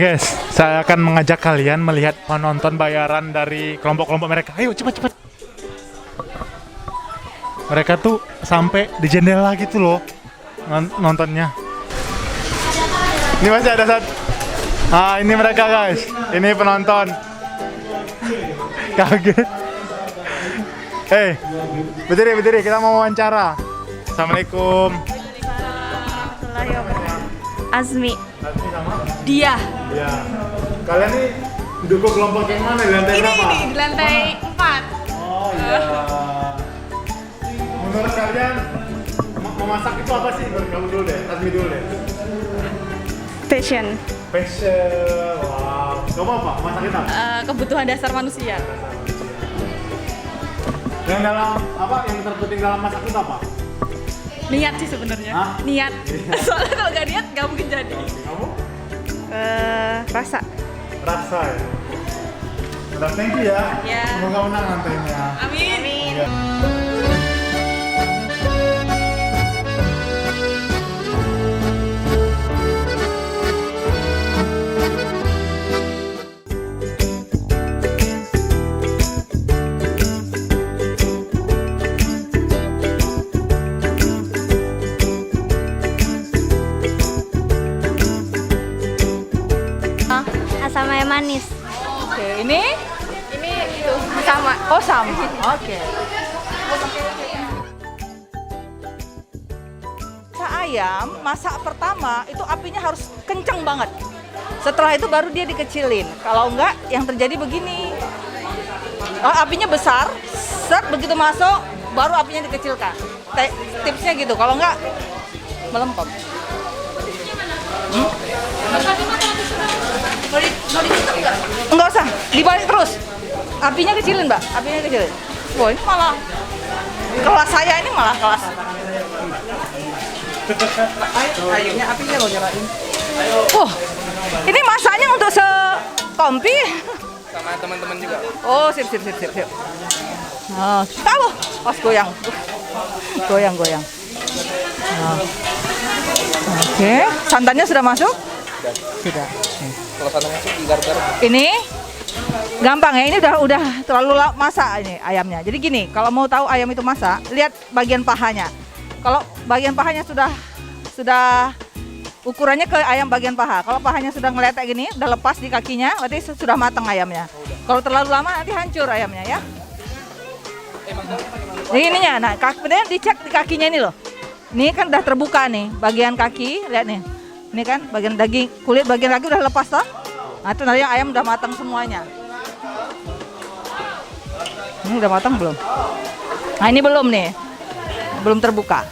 guys, saya akan mengajak kalian melihat penonton bayaran dari kelompok-kelompok mereka. Ayo cepat-cepat. Mereka tuh sampai di jendela gitu loh nontonnya. Ini masih ada satu. Ah, ini mereka guys. Ini penonton. Kaget. Berdiri, kita mau wawancara. Assalamualaikum. Azmi sama? Dia. Ya. Kalian nih duduk kelompok yang mana? Di lantai berapa? Ini di lantai 4. Oh iya. Menurut kalian memasak itu apa sih? Menurut kamu dulu deh, Azmi dulu deh. Passion. Wow. Kamu apa? Masak itu apa? Kebutuhan dasar manusia. Yang dalam apa? Yang terpenting dalam masak itu apa? Niat sih sebenarnya. Hah? Niat. Soalnya kalau nggak niat nggak mungkin jadi. Kamu? Rasa. Rasa ya. Udah, thank you ya. Ya. Semoga menang nantinya. Amin. Ya. Asam ayam manis. Oke, ini itu sama. Oh sama. Oke. Ayam masak pertama itu apinya harus kenceng banget. Setelah itu baru dia dikecilin. Kalau enggak, yang terjadi begini. Apinya besar, set begitu masuk, baru apinya dikecilkan. Tipsnya gitu. Kalau enggak, melempem. Enggak usah, dibalik terus. Apinya kecilin, Mbak. Apinya kecilin. Wah, ini malah kelas saya ini malah kelas. Ayunya apinya lo nyalain. Ini masaknya untuk sekompi. Sama teman-teman juga. Oh, sip. Oh, tahu. Pas goyang. Goyang. Nah. Oke, santannya sudah masuk? Sudah. Kalau sana masuk digar-gar. Ini gampang ya, ini udah terlalu masak ini ayamnya. Jadi gini, kalau mau tahu ayam itu masak, lihat bagian pahanya. Kalau bagian pahanya sudah ukurannya ke ayam bagian paha. Kalau pahanya sudah ngeletek gini, udah lepas di kakinya, berarti sudah matang ayamnya. Kalau terlalu lama nanti hancur ayamnya ya. Jadi ininya, nah kemudian dicek di kakinya ini loh. Ini kan udah terbuka nih, bagian kaki, lihat nih. Ini kan bagian daging, kulit bagian kaki udah lepas toh. Nah itu nanti ayam udah matang semuanya. Ini udah matang belum? Nah ini belum nih, belum terbuka.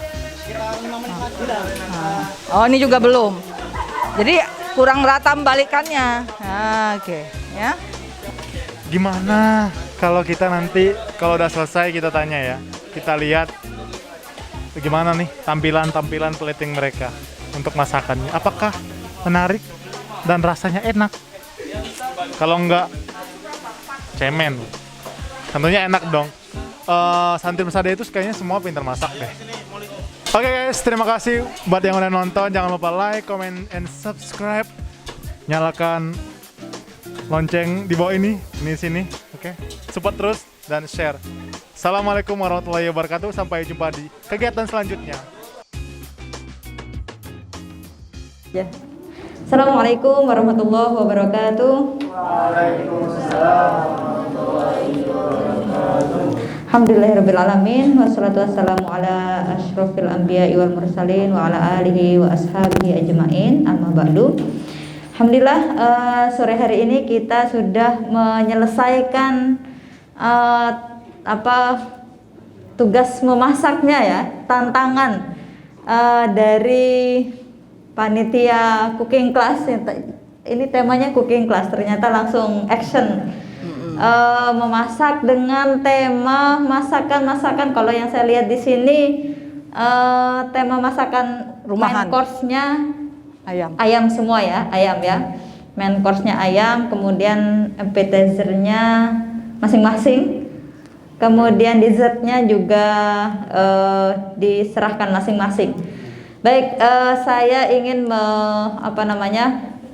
Oh ini juga belum. Jadi kurang rata balikannya. Nah, oke. Ya. Gimana kalau kita nanti kalau udah selesai kita tanya ya, kita lihat bagaimana nih tampilan plating mereka untuk masakannya. Apakah menarik dan rasanya enak? Kalau enggak, cemen. Tentunya enak dong. Santri Persada itu kayaknya semua pintar masak deh. Oke guys, terima kasih buat yang udah nonton. Jangan lupa like, comment, and subscribe. Nyalakan lonceng di bawah ini sini. Oke, support terus dan share. Assalamualaikum warahmatullahi wabarakatuh. Sampai jumpa di kegiatan selanjutnya. Ya. Assalamualaikum warahmatullahi wabarakatuh. Alhamdulillahirrabbilalamin. Wassalatu wassalamu ala asyrafil anbiya'i wal mursalin wa ala alihi wa ashabihi ajma'in. Amma ba'du. Alhamdulillah, sore hari ini kita sudah menyelesaikan tugas memasaknya ya, tantangan dari panitia cooking class. Ini temanya cooking class, ternyata langsung action. Memasak dengan tema masakan-masakan. Kalau yang saya lihat di sini tema masakan Rumahan. main course-nya Ayam semua ya, ayam ya. Main course-nya ayam, kemudian appetizer-nya masing-masing. Kemudian dessertnya juga diserahkan masing-masing. Baik, saya ingin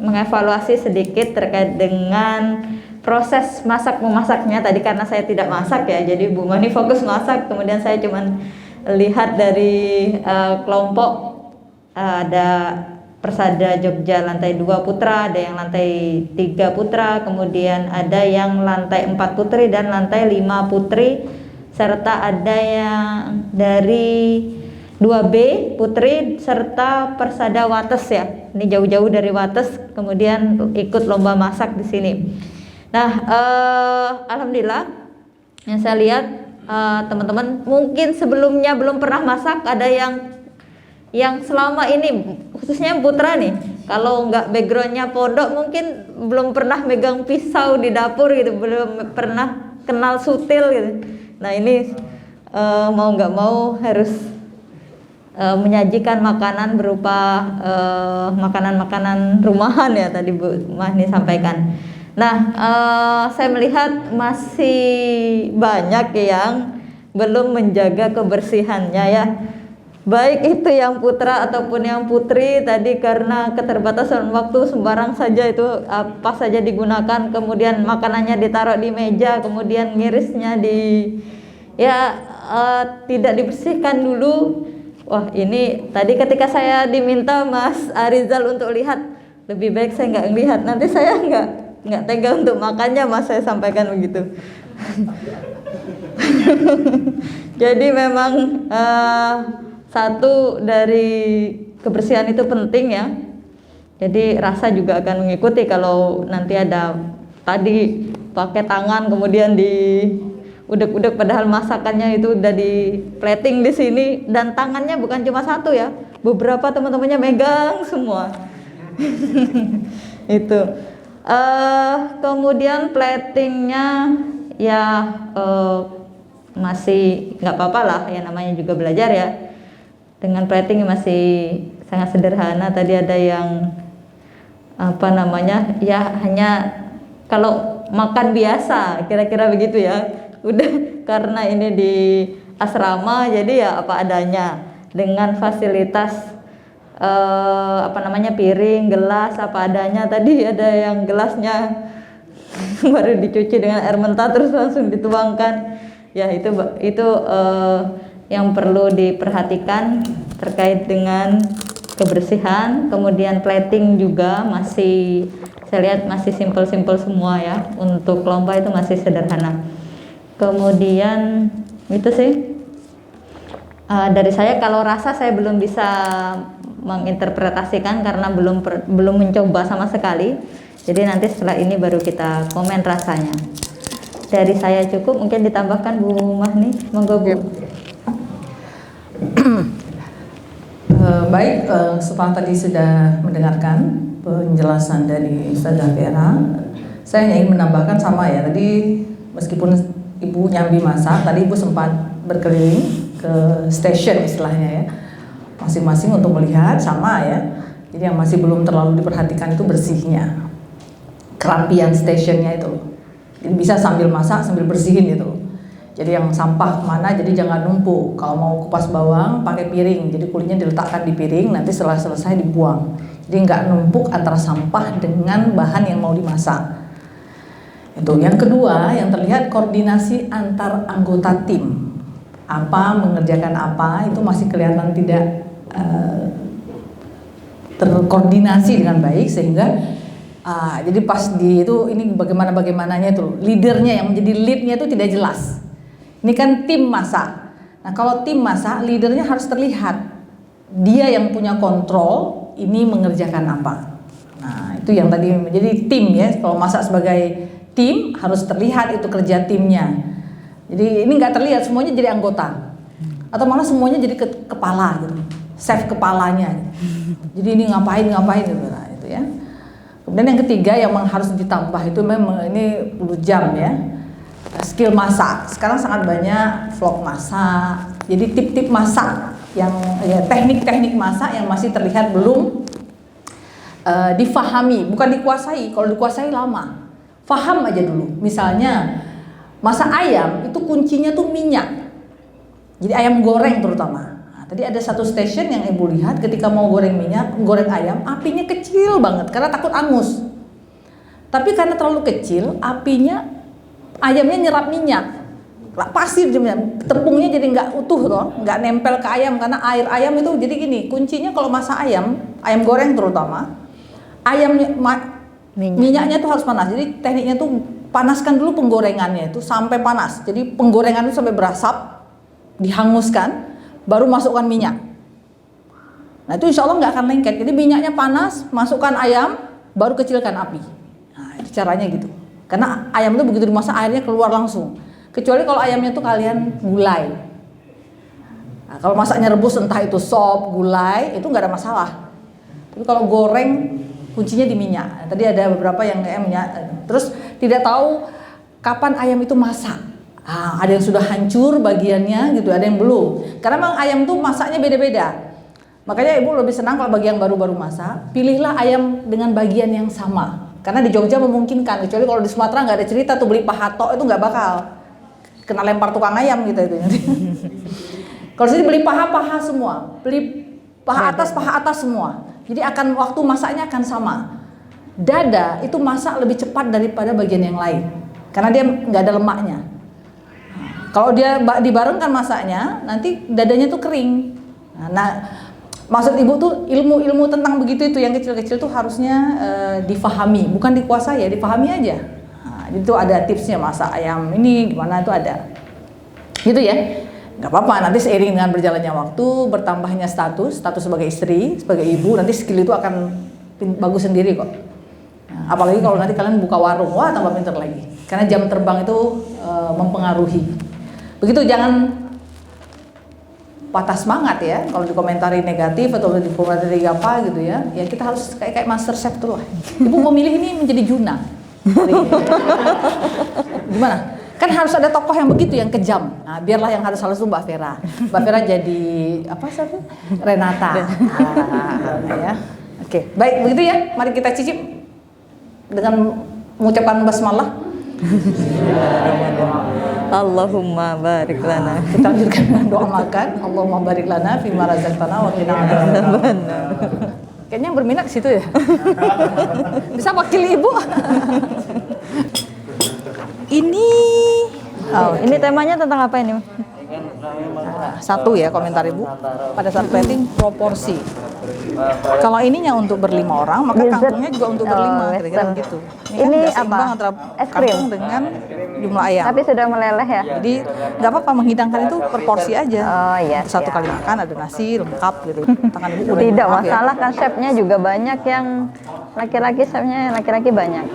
mengevaluasi sedikit terkait dengan proses masak-memasaknya tadi, karena saya tidak masak ya, jadi Bu Mani fokus masak, kemudian saya cuman lihat dari kelompok ada Persada Jogja lantai 2 putra, ada yang lantai 3 putra, kemudian ada yang lantai 4 putri dan lantai 5 putri, serta ada yang dari 2B putri serta Persada Wates ya. Ini jauh-jauh dari Wates kemudian ikut lomba masak di sini. Nah, alhamdulillah yang saya lihat teman-teman mungkin sebelumnya belum pernah masak, ada yang selama ini khususnya putra nih, kalau nggak backgroundnya pondok mungkin belum pernah megang pisau di dapur gitu, belum pernah kenal sutil gitu. Nah ini mau nggak mau harus menyajikan makanan berupa makanan-makanan rumahan ya, tadi Bu Mahni sampaikan. Nah saya melihat masih banyak yang belum menjaga kebersihannya ya, baik itu yang putra ataupun yang putri tadi, karena keterbatasan waktu sembarang saja itu apa saja digunakan, kemudian makanannya ditaruh di meja, kemudian ngirisnya tidak dibersihkan dulu. Wah ini tadi ketika saya diminta Mas Arizal untuk lihat, lebih baik saya nggak ngelihat, nanti saya nggak tega untuk makannya Mas, saya sampaikan begitu. Jadi memang satu dari kebersihan itu penting ya. Jadi rasa juga akan mengikuti kalau nanti ada tadi pakai tangan kemudian di udek-udek, padahal masakannya itu udah di plating di sini, dan tangannya bukan cuma satu ya, beberapa teman-temannya megang semua. Itu kemudian platingnya ya masih nggak apa-apa lah ya, namanya juga belajar ya. Dengan plating masih sangat sederhana. Tadi ada yang ya hanya kalau makan biasa kira-kira begitu ya. Udah karena ini di asrama jadi ya apa adanya, dengan fasilitas piring, gelas apa adanya. Tadi ada yang gelasnya baru dicuci dengan air mentah terus langsung dituangkan. Ya itu yang perlu diperhatikan terkait dengan kebersihan. Kemudian plating juga masih saya lihat masih simpel-simpel semua ya, untuk lomba itu masih sederhana. Kemudian itu sih dari saya. Kalau rasa saya belum bisa menginterpretasikan karena belum mencoba sama sekali, jadi nanti setelah ini baru kita komen rasanya. Dari saya cukup, mungkin ditambahkan Bu Mahni, monggo Bu. Baik, setelah tadi sudah mendengarkan penjelasan dari Ustazah Vera, saya ingin menambahkan sama ya. Tadi meskipun Ibu nyambi masak, tadi Ibu sempat berkeliling ke station istilahnya ya, masing-masing untuk melihat sama ya. Jadi yang masih belum terlalu diperhatikan itu bersihnya, kerapian stationnya itu. Jadi bisa sambil masak sambil bersihin gitu. Jadi yang sampah mana, jadi jangan numpuk. Kalau mau kupas bawang pakai piring, jadi kulitnya diletakkan di piring, nanti setelah selesai dibuang. Jadi nggak numpuk antara sampah dengan bahan yang mau dimasak. Itu. Yang kedua, yang terlihat koordinasi antar anggota tim. Apa mengerjakan apa itu masih kelihatan tidak terkoordinasi dengan baik, sehingga jadi pas itu ini bagaimananya itu leadernya, yang menjadi leadnya itu tidak jelas. Ini kan tim masak. Nah kalau tim masak, leadernya harus terlihat. Dia yang punya kontrol, ini mengerjakan apa. Nah itu yang tadi menjadi tim ya. Kalau masak sebagai tim, harus terlihat itu kerja timnya. Jadi ini nggak terlihat, semuanya jadi anggota. Atau malah semuanya jadi kepala gitu. Chef kepalanya. Jadi ini ngapain gitu. Nah, itu ya. Kemudian yang ketiga yang harus ditambah itu memang ini 10 jam ya. Skill masak. Sekarang sangat banyak vlog masak. Jadi tip-tip masak yang ya, teknik-teknik masak yang masih terlihat belum difahami, bukan dikuasai. Kalau dikuasai lama. Faham aja dulu. Misalnya masak ayam itu kuncinya tuh minyak. Jadi ayam goreng terutama. Nah, Nah, tadi ada satu stasiun yang ibu lihat ketika mau goreng minyak, goreng ayam, apinya kecil banget karena takut angus. Tapi karena terlalu kecil, apinya ayamnya nyerap minyak. Lah, pasti tepungnya jadi nggak utuh loh, nggak nempel ke ayam karena air ayam itu jadi gini. Kuncinya kalau masak ayam goreng terutama, minyaknya tuh harus panas. Jadi tekniknya tuh panaskan dulu penggorengannya itu sampai panas. Jadi penggorengan itu sampai berasap, dihanguskan, baru masukkan minyak. Nah itu insya Allah nggak akan lengket. Jadi minyaknya panas, masukkan ayam, baru kecilkan api. Nah itu caranya gitu. Karena ayam itu begitu dimasak airnya keluar langsung. Kecuali kalau ayamnya tuh kalian gulai. Nah, kalau masaknya rebus entah itu sop, gulai, itu nggak ada masalah. Tapi kalau goreng kuncinya di minyak. Tadi ada beberapa yang minyak. Terus tidak tahu kapan ayam itu masak. Ada yang sudah hancur bagiannya gitu, ada yang belum. Karena memang ayam tuh masaknya beda-beda. Makanya ibu lebih senang kalau bagi yang baru-baru masak, pilihlah ayam dengan bagian yang sama. Karena di Jogja memungkinkan, kecuali kalau di Sumatera nggak ada cerita tuh beli paha tok itu nggak bakal kena lempar tukang ayam gitu itu. Kalau sini beli paha semua, beli paha atas semua. Jadi akan waktu masaknya akan sama. Dada itu masak lebih cepat daripada bagian yang lain, karena dia nggak ada lemaknya. Kalau dia dibarengkan masaknya, nanti dadanya tuh kering. Nah, maksud ibu tuh ilmu-ilmu tentang begitu itu yang kecil-kecil tuh harusnya difahami, bukan dikuasai ya, difahami aja. Nah, itu ada tipsnya masak ayam ini gimana itu ada, gitu ya. Nggak apa-apa, nanti seiring dengan berjalannya waktu, bertambahnya status sebagai istri, sebagai ibu, nanti skill itu akan bagus sendiri kok. Nah, apalagi kalau nanti kalian buka warung, wah tambah pinter lagi. Karena jam terbang itu mempengaruhi. Begitu, jangan patah semangat ya kalau dikomentari negatif atau dikomentari apa gitu ya. Ya kita harus kayak master chef tuh lah. Ibu memilih ini menjadi Juna. Gimana? Kan harus ada tokoh yang begitu, yang kejam. Nah, biarlah yang harus halus itu Mbak Vera. Mbak Vera jadi apa sih? Renata. Ya. Oke, baik begitu ya. Mari kita cicip dengan mengucapkan basmalah. Allahumma barik lana. Kita lanjutkan dengan doa makan. Allahumma barik lana fima razaqtana wa qina adzabannar. Kayaknya yang berminat situ ya. Bisa wakili ibu. Ini temanya tentang apa ini? Satu ya komentar ibu pada saat plating proporsi. Kalau ininya untuk berlima orang, maka kangkungnya juga untuk berlima, kira-kira begitu. Ini kan apa? Antara Es krim kangkung dengan jumlah ayam. Tapi sudah meleleh ya. Jadi nggak apa-apa menghidangkan itu per porsi aja. Oh iya. Satu kali makan ada nasi lengkap gitu. Tangan ibu udah Tidak lengkap ya. masalah kan, chefnya juga banyak yang laki-laki, chefnya laki-laki banyak.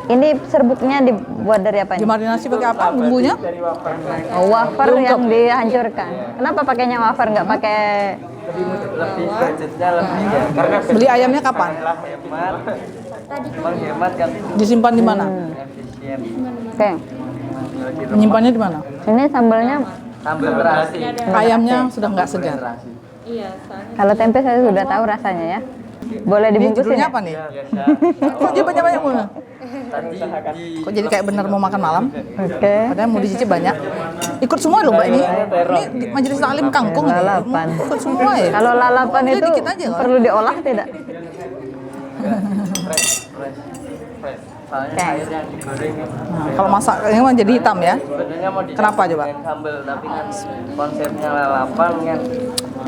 Ini serbuknya dibuat dari apa ini? Dimarinasi pakai apa bumbunya? Oh, wafer yang dihancurkan. Kenapa pakainya wafer nggak pakai? Lebih budgetnya lebih ya. Karena Beli ayamnya kapan? menghemat kan Disimpan di mana? efisien. Oke. Menyimpannya di mana? Ini sambalnya, Sambal terasi. Ayamnya sudah nggak segar. kalau tempe saya sudah tahu rasanya ya. Boleh Ini dibungkusin judulnya ya? apa nih? Kok dia banyak-banyak mulu? Kok jadi kayak bener mau makan malam? Oke. Padahal mau dicicip banyak. Ikut semua loh Mbak ini. Ini di Majelis Taklim Kangkung ini. Lalapan. Ikut semua ya. Kalau lalapan Udah itu dikit aja, perlu diolah tidak? Fresh. Soalnya Oke. air yang digoreng Nah, kalau masak ini mah jadi hitam ya. sebenarnya mau dicampur Kenapa coba? dengan sambal, tapi kan konsepnya lalapan kan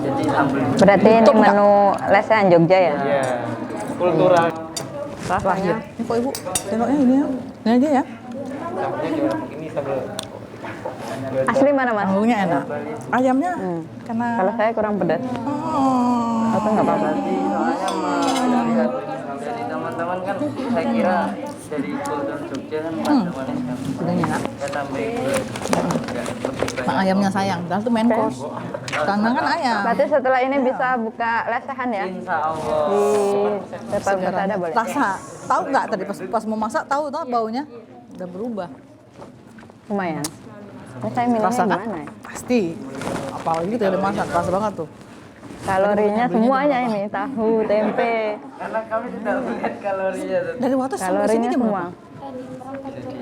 jadi sambal. Berarti ini Tutup nggak? menu lesehan Jogja ya? Iya. Kultural. Lahir. Ini kok ibu tengoknya ini ya. Ini aja ya. Sambelnya gimana? Ini sambal. Asli mana mas? Manggungnya enak. Ayamnya karena Kalau saya kurang pedas. oh, Atau nggak apa-apa? Soalnya melihat dari teman-teman kan saya kira dari kultur Jogja kan manis kan. udah enak. Saya tambahin gula juga lebih Nah, banyak. ayamnya sayang. Dan itu main course. Karena kan ayam. Berarti setelah ini bisa buka lesehan ya? Insya Allah. Di depan ada boleh? Rasa. Tahu nggak tadi pas mau masak tahu baunya udah berubah. Lumayan. Nah, saya minumnya Rasa kan? gimana ya? Pasti. Apalagi tuh udah masak, rasa banget tuh. Kalorinya semuanya ini, tahu, tempe. Karena kami tidak melihat kalorinya. Dari waktu sampai sini Kalorinya gimana? semua.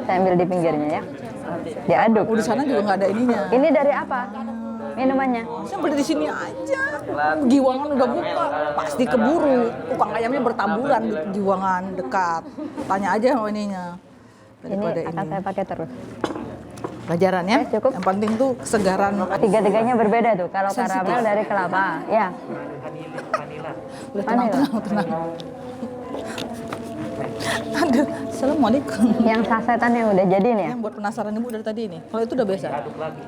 Saya ambil di pinggirnya ya. Diaduk. Oh, di sana juga nggak ada ininya. Ini dari apa? minumannya. Saya beli di sini aja. Giwangan udah buka, pasti keburu. Tukang ayamnya bertaburan di Giwangan dekat. Tanya aja sama ininya. Ini Daripada akan saya pakai terus. Pelajaran ya. Cukup. Yang penting tuh kesegaran. Tiga-tiganya berbeda tuh. Kalau Sensitif. karamel dari kelapa, ya. Udah tenang, Vanilla. tenang. Aduh, assalamualaikum. Yang sasetan yang udah jadi nih ya. Yang buat penasaran ibu dari tadi ini. Kalau itu udah biasa.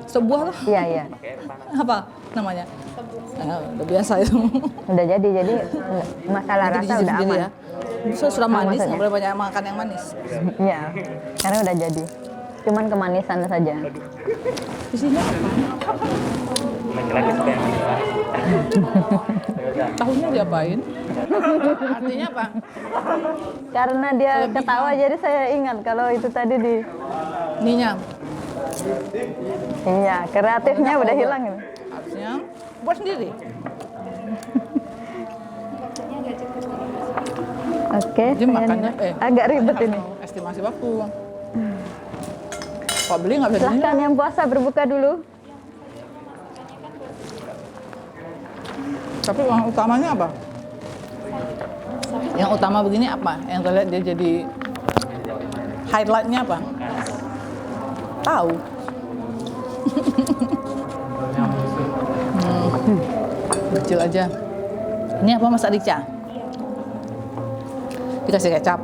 Sebuah lah. Iya iya. Apa namanya? Udah biasa itu. Udah jadi masalah Nanti rasa dicicip udah sendiri aman. ya. Sudah manis, maksudnya? nggak boleh banyak makan yang manis. Iya. Karena udah jadi. Cuman kemanisan saja. Di sini Laki-laki suka yang manis. tahunya diapain? Artinya apa? Karena dia ketawa jadi saya ingat kalau itu tadi di. Ininya. Iya, kreatifnya udah hilang ini. Harusnya buat sendiri. Oke. Jadi makannya, agak ribet ini. Estimasi waktu. Kalau beli nggak bisa di sini. Silahkan yang puasa berbuka dulu. Tapi yang utamanya apa? Yang utama begini apa? Yang terlihat dia jadi highlightnya apa? Tahu. Kecil aja. Ini apa Mas Adica? Dikasih kecap.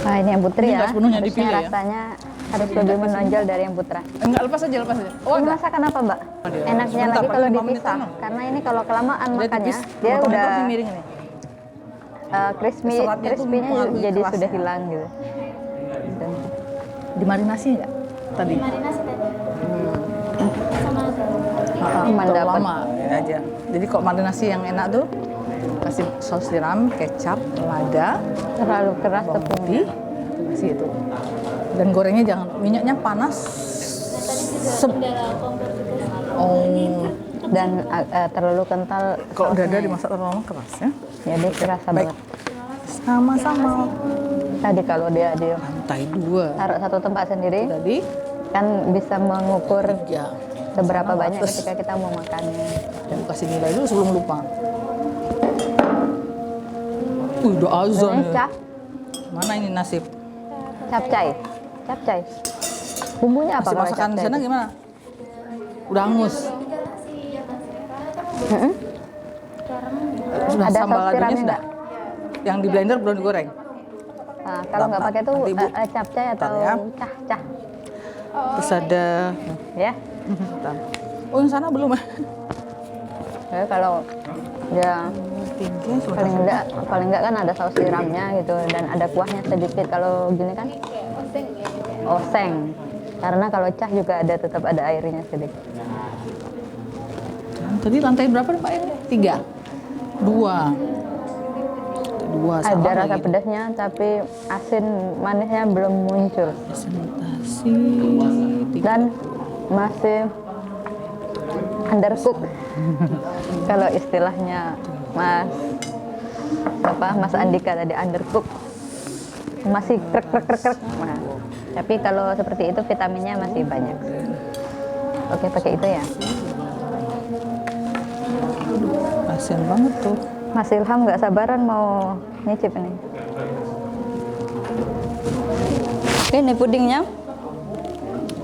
Nah, ini yang putri Ini ya. nggak sepenuhnya Harusnya dipilih ya. rasanya harus lebih menonjol dari yang putra. Enggak, lepas aja, lepas aja. Oh, masakan apa, Mbak? Enaknya Sebentar, lagi paling kalau 5 menit dipisah. doang. Karena ini kalau kelamaan Dia makannya, tipis, dia potong-potong udah sih miring ini. crispy, Seratnya tuh crispy-nya mempengaruhi jadi kerasnya. sudah hilang gitu. Dan Dimarinasi nggak tadi? Aman Terlalu dapat. lama ini aja. Jadi kok marinasi yang enak tuh kasih saus tiram, kecap, lada, terlalu keras bawang tepungnya. putih, kasih itu. Dan gorengnya jangan minyaknya panas. Oh, Dan terlalu kental. kalau sausnya. dada dimasak terlalu lama keras ya. Jadi kerasa Baik. banget. Sama-sama. Tadi kalau dia Lantai 2. taruh satu tempat sendiri, Tadi kan bisa mengukur ya. seberapa banyak Terus ketika kita mau makannya. aku kasih nilai dulu sebelum lupa. Udah azan. Ini ya. cap, Mana ini nasib? capcay, capcay. Bumbunya apa Masih kalau masakan di capcay sana itu? gimana? Udah hangus. Mm-mm. Sudah Ada sambal saus ladunya tiramnya sudah. nggak? Yang di blender belum digoreng. Nah, kalau nggak pakai tuh Nanti, Bu. capcay atau Bentar ya. cah-cah, Terus ada ya. bentar. Oh, yang sana belum ya? Ya, kalau ya paling enggak kan ada saus tiramnya gitu dan ada kuahnya sedikit. Kalau gini kan oseng. Karena kalau cah juga ada tetap ada airnya sedikit. Tadi lantai berapa Pak ini? 3. 2. 2 Ada rasa pedasnya tapi asin manisnya belum muncul Presentasi 3. dan masih undercook. Kalau istilahnya Mas Andika tadi undercook. Masih krek. Nah, tapi kalau seperti itu vitaminnya masih banyak. Oke, pakai itu ya. Kasian banget tuh. Mas Ilham nggak sabaran mau nyicip ini. Oke, ini pudingnya.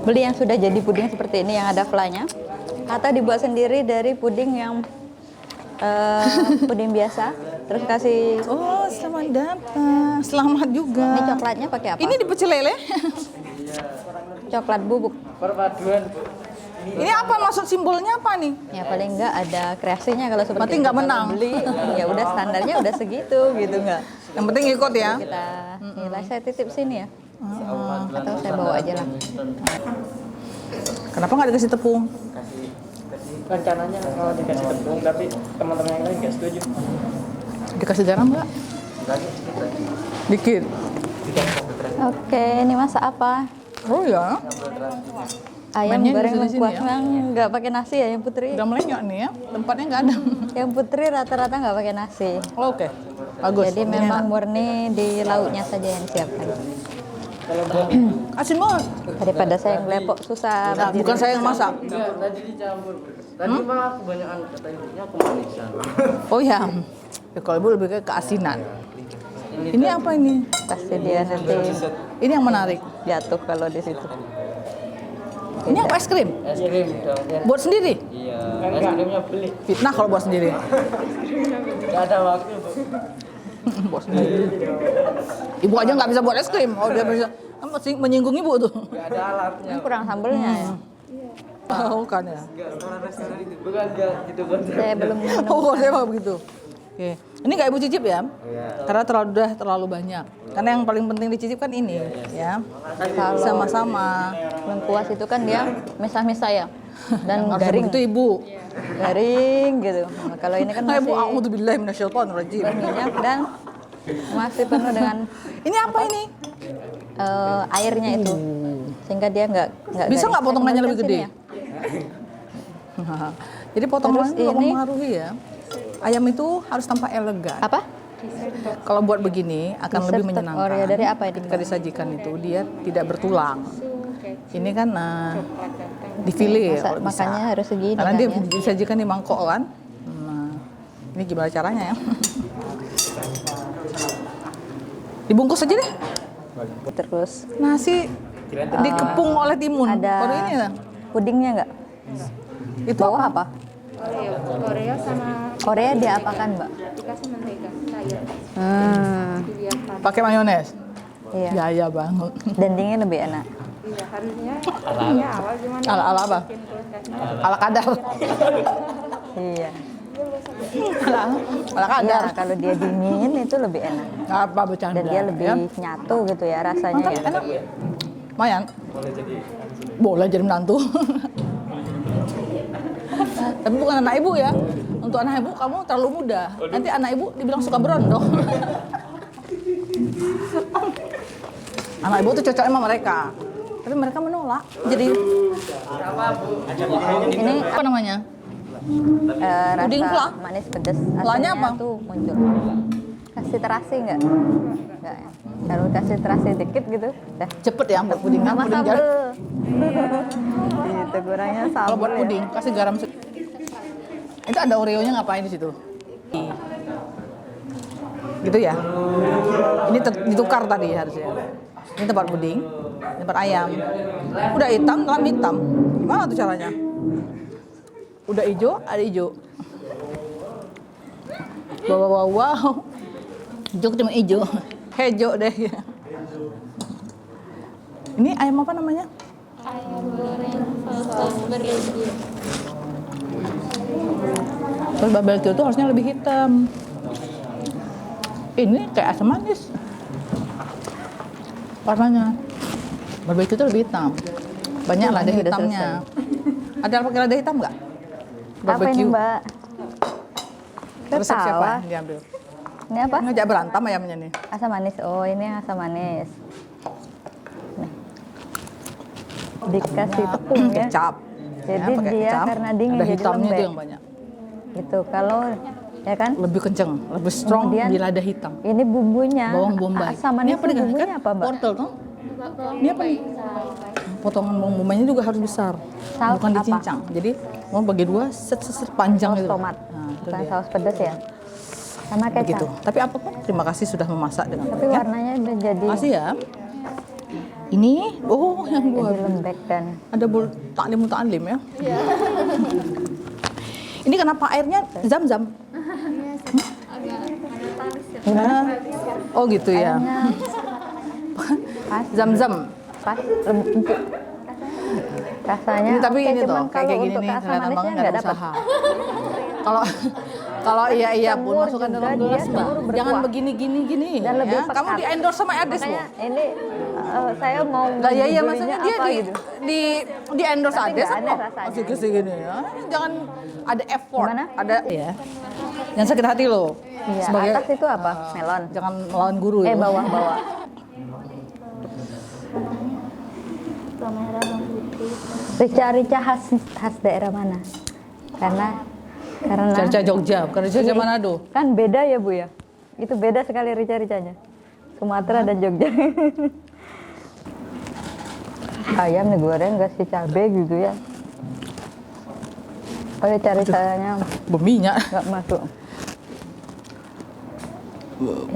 Beli yang sudah jadi puding seperti ini yang ada fly-nya. Atau dibuat sendiri dari puding yang puding biasa. Terus kasih Oh, selamat datang. Selamat juga. ini coklatnya pakai apa? Ini di pecel lele. Coklat bubuk. Perpaduan, Bu. Ini apa maksud simbolnya apa nih? Ya paling nggak ada kreasinya kalau seperti Berarti itu. nggak Kalau menang. Beli ya udah standarnya udah segitu gitu nggak. Yang penting ikut ya. Kita nilai saya titip sini ya. Atau saya bawa aja lah. Kenapa nggak dikasih tepung? Rencananya mau dikasih tepung, tapi teman-teman yang lain nggak setuju. Dikasih garam nggak? Dikit. Oke, ini masak apa? Oh ya. Ayam Mainnya goreng di sini lengkuas ya? memang nggak pakai nasi ya yang Putri. Udah melenyok nih ya, tempatnya nggak ada. Yang Putri rata-rata nggak pakai nasi. Oh, oke, bagus. Jadi Ini memang enak. murni di lauknya saja yang disiapkan. Asin banget. Daripada saya yang lepok susah. Nah, berdiri. bukan saya yang masak. Tadi dicampur. Tadi mah kebanyakan kata ibunya kemanisan. Oh ya, ya kalau ibu lebih ke keasinan. Ini apa ini? Pasti dia nanti Ini yang menarik. jatuh kalau di situ. Ini apa es krim? Es krim dong. Buat sendiri? Iya, es krimnya beli. Fitnah kalau buat sendiri. Gak ada waktu, Bu. Buat sendiri. Ibu aja nggak bisa buat es krim. Oh dia bisa. Kan mesti menyinggung ibu tuh. Gak ada alatnya. Ini kurang sambelnya ya. Oh kan ya. Bukan gak gitu konsep. Saya belum menemukan. Oh saya mah begitu. Oke. Ini nggak ibu cicip ya? Karena terlalu banyak. Karena yang paling penting dicicip kan ini, ya. Kalau Sama-sama. lengkuas itu kan dia misah-misah ya. Dan Harus garing. begitu ibu. Garing gitu. Nah, kalau ini kan Nah, ibu masih a'udzubillahi minasyaitonirrajim. berminyak dan masih penuh dengan Ini apa ini? airnya itu. Sehingga dia nggak Bisa garing. nggak Saya potongannya kembalikan lebih gede? sini ya. Jadi potongan Terus itu ini- mempengaruhi ya. Ayam itu harus tampak elegan. Apa? Kalau buat begini akan Dessert lebih menyenangkan. Oreo dari apa ini, Ketika Mbak? disajikan itu dia tidak bertulang. Ini kan di file kalau bisa. Makanya harus segini Karena kan dia ya. disajikan di mangkok kan. Nah, ini gimana caranya ya? Dibungkus aja deh. Terus Nasi dikepung oleh timun. ada Baru ini ya. pudingnya nggak? Itu Bawah apa? Oreo sama Korea dia apakan, Mbak? dikasih mentega cair dibiarkan. pakai mayones. Iya. Ya ya banget. Dan dingin lebih enak. Iya harusnya ya awal gimana Ala apa? bikin kulkasnya Ala kadar. Iya. Ala kadar. Iya, kalau dia dingin itu lebih enak. Apa bercanda? Dan dia lebih ya? nyatu gitu ya rasanya Mantap, ya. enak. Lumayan. Boleh jadi menantu. Tapi bukan anak ibu ya. Untuk anak ibu kamu terlalu muda. Nanti anak ibu dibilang suka berondong. Anak ibu tuh cocoknya sama mereka. Tapi mereka menolak. Jadi Ini apa namanya? Puding rasa pla. manis pedas Planya apa? tuh muncul. Kasih terasi nggak? Nggak ya. Kalau kasih terasi dikit gitu, dah. Cepet ya buat puding. Sama Puding sambel. jar- Itu kurangnya sambel. Kalau buat ya. puding kasih garam. Itu ada Oreonya ngapain di situ? Gitu ya. Ini ditukar tadi harusnya. Ini tempat puding, ini tempat ayam. Udah hitam, dalam hitam. Gimana tuh caranya? Udah hijau, ada hijau. Wow. Hijau cuma hijau. Hijau deh. Ini ayam apa namanya? Terus barbecue itu harusnya lebih hitam. Ini kayak asam manis. Warnanya. Barbecue itu lebih hitam. Banyak lada Ini udah hitamnya. Ada pakai lada hitam nggak? Apa ini, Mbak? Resep siapa Ketawa. yang diambil? Ini apa? Ngajak berantem ayamnya nih. Asam manis. Oh, ini asam manis. Nih. Dikasih tepung ya. Kecap. Jadi pakai dia kecap. karena dingin ada jadi hitamnya lembek. itu yang banyak. Gitu. Kalau ya kan? Lebih kenceng, lebih strong Kemudian di lada hitam. Ini bumbunya. Bawang bombay. Asam manis Ini apa nih? bumbunya Kan apa, Mbak? wortel toh? Ini apa nih? Potongan bawang bombaynya juga harus besar. Saus Bukan apa? dicincang. Jadi mau bagi dua set panjang Saus gitu. tomat. Nah, itu Bukan dia. saus pedas ya. Sama kecap. Begitu. Tapi apapun terima kasih sudah memasak dengan Tapi baik, ya. warnanya udah jadi Makasih ya. Ini yang jadi buat lembek dan ada taklim ya. Ini kenapa airnya zam-zam? gimana? Oh gitu ya. Airnya pas Zam-zam. pas empuk. Rasanya Ini tapi oke, ini cuman toh kayak kalau gini untuk nih asam kelihatan manisnya banget nggak ada dapet. usaha. Kalau kalau iya pun Semur masukkan juga dalam dia gelas mbak. semur berkuah. Jangan begini. Dan lebih Ya. pekat. Kamu di endorse sama Ades bu. Makanya ini saya mau Lah ya iya belinya maksudnya dia apa di gitu. di endorse Tapi Ades nggak aneh kok. rasanya. Masih kesini ya. Jangan ada effort. Gimana? Ada ya. Jangan sakit hati loh. Iya, Sebagai- atas itu apa? Melon. Jangan melawan guru ya. Bawah. Merah dan putih Rica-rica khas daerah mana? Karena Rica Jogja, bukan rica Manado. kan beda ya Bu ya. Itu beda sekali rica-ricanya. Sumatera dan Jogja. Ayam digoreng kasih cabai gitu ya. Oh rica-ricanya Berminyak. nggak masuk.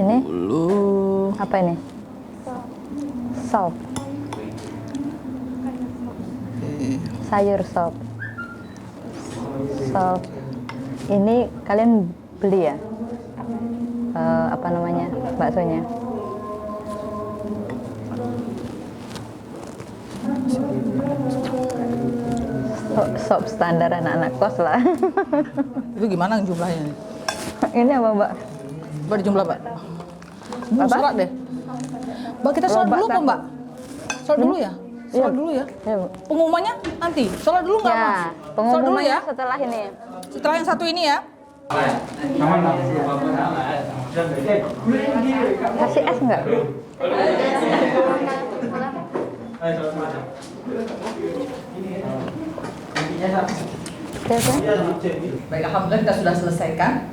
Ini apa ini? Sop. Sayur sop. Sop. Ini kalian beli ya? Apa namanya? Baksonya? Sop standar anak-anak kos lah. Itu gimana jumlahnya nih? Ini apa Mbak? Mbak di jumlah, Mbak. Mbak Apa? sholat deh. Mbak kita sholat Lomba dulu apa, satu. Mbak? Sholat dulu ya? Sholat Iya. dulu ya? Ya, Bu. Pengumumannya nanti. Sholat dulu nggak, Mas? Ya, Sholat dulu pengumumannya ya. setelah ini. Setelah yang satu ini ya. Kasih es enggak? Baik, alhamdulillah kita sudah selesaikan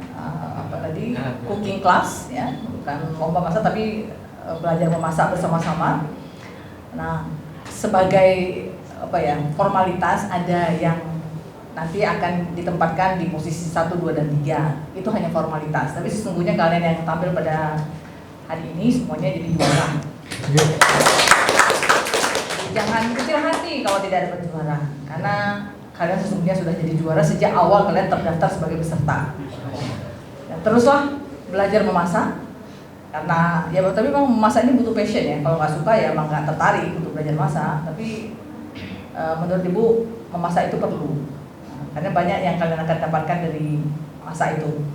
apa tadi cooking class ya, bukan lomba masak tapi belajar memasak bersama-sama. Nah, sebagai apa ya formalitas ada yang nanti akan ditempatkan di posisi 1, 2, dan 3. Itu hanya formalitas. Tapi sesungguhnya kalian yang tampil pada hari ini semuanya jadi juara. Jangan kecil hati kalau tidak dapat juara, karena kalian sesungguhnya sudah jadi juara sejak awal kalian terdaftar sebagai peserta. Dan teruslah belajar memasak, karena ya tapi memang memasak ini butuh passion ya. Kalau nggak suka ya emang nggak tertarik untuk belajar masak. Tapi menurut Ibu memasak itu perlu, karena banyak yang kalian akan dapatkan dari masak itu.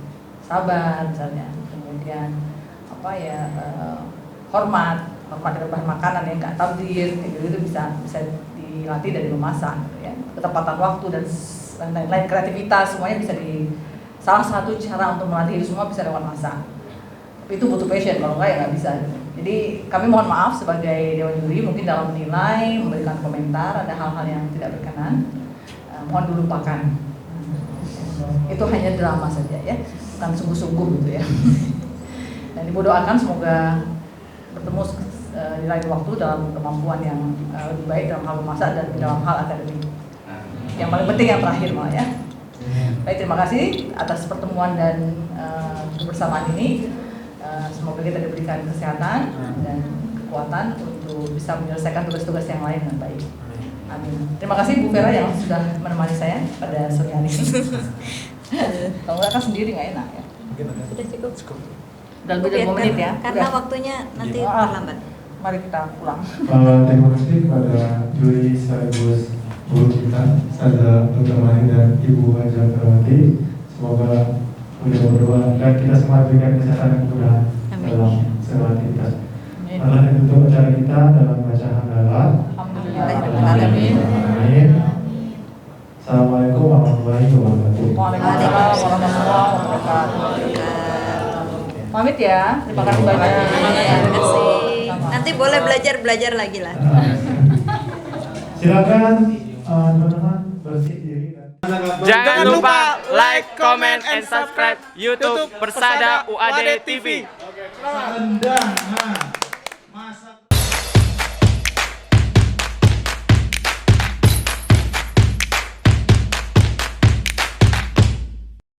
Sabar misalnya, kemudian apa ya hormat dalam bahan makanan yang nggak tabdir, itu bisa dilatih dari memasak, gitu ya. Ketepatan waktu dan lain-lain, kreativitas semuanya bisa salah satu cara untuk melatih itu semua bisa lewat masak. Tapi itu butuh passion, kalau nggak ya nggak bisa. Jadi kami mohon maaf sebagai dewan juri mungkin dalam menilai, memberikan komentar ada hal-hal yang tidak berkenan, mohon dilupakan. Itu hanya drama saja ya, bukan sungguh-sungguh gitu ya. Dan Ibu doakan semoga bertemu di lain waktu dalam kemampuan yang lebih baik dalam hal memasak dan dalam hal akademik. Yang paling penting yang terakhir malah ya. Baik, terima kasih atas pertemuan dan kebersamaan ini. Semoga kita diberikan kesehatan dan kekuatan untuk bisa menyelesaikan tugas-tugas yang lain dengan baik. Amin. Terima kasih Bu Vera yang sudah menemani saya pada sore hari ini. Kalau nggak kan sendiri nggak enak ya. Sudah cukup. Dan lebih dari 5 menit ya. Karena Udah. waktunya nanti Ya. terlambat. Mari kita pulang. Terima kasih kepada juri sekaligus guru kita, Sada Dr. Mahir dan Ibu Haja Perawati. Semoga beliau berdua dan kita semua diberikan kesehatan dan kemudahan dalam segala aktivitas. Allah yang tutup acara kita dalam baca hamdalah. Amin. Assalamualaikum warahmatullahi wabarakatuh. Waalaikumsalam warahmatullahi wabarakatuh. Pamit ya. Terima kasih banyak. Terima kasih. Nanti boleh belajar lagi lah. Silakan teman-teman bersih diri. Jangan lupa like, comment, and subscribe YouTube Persada UAD TV. Rendah.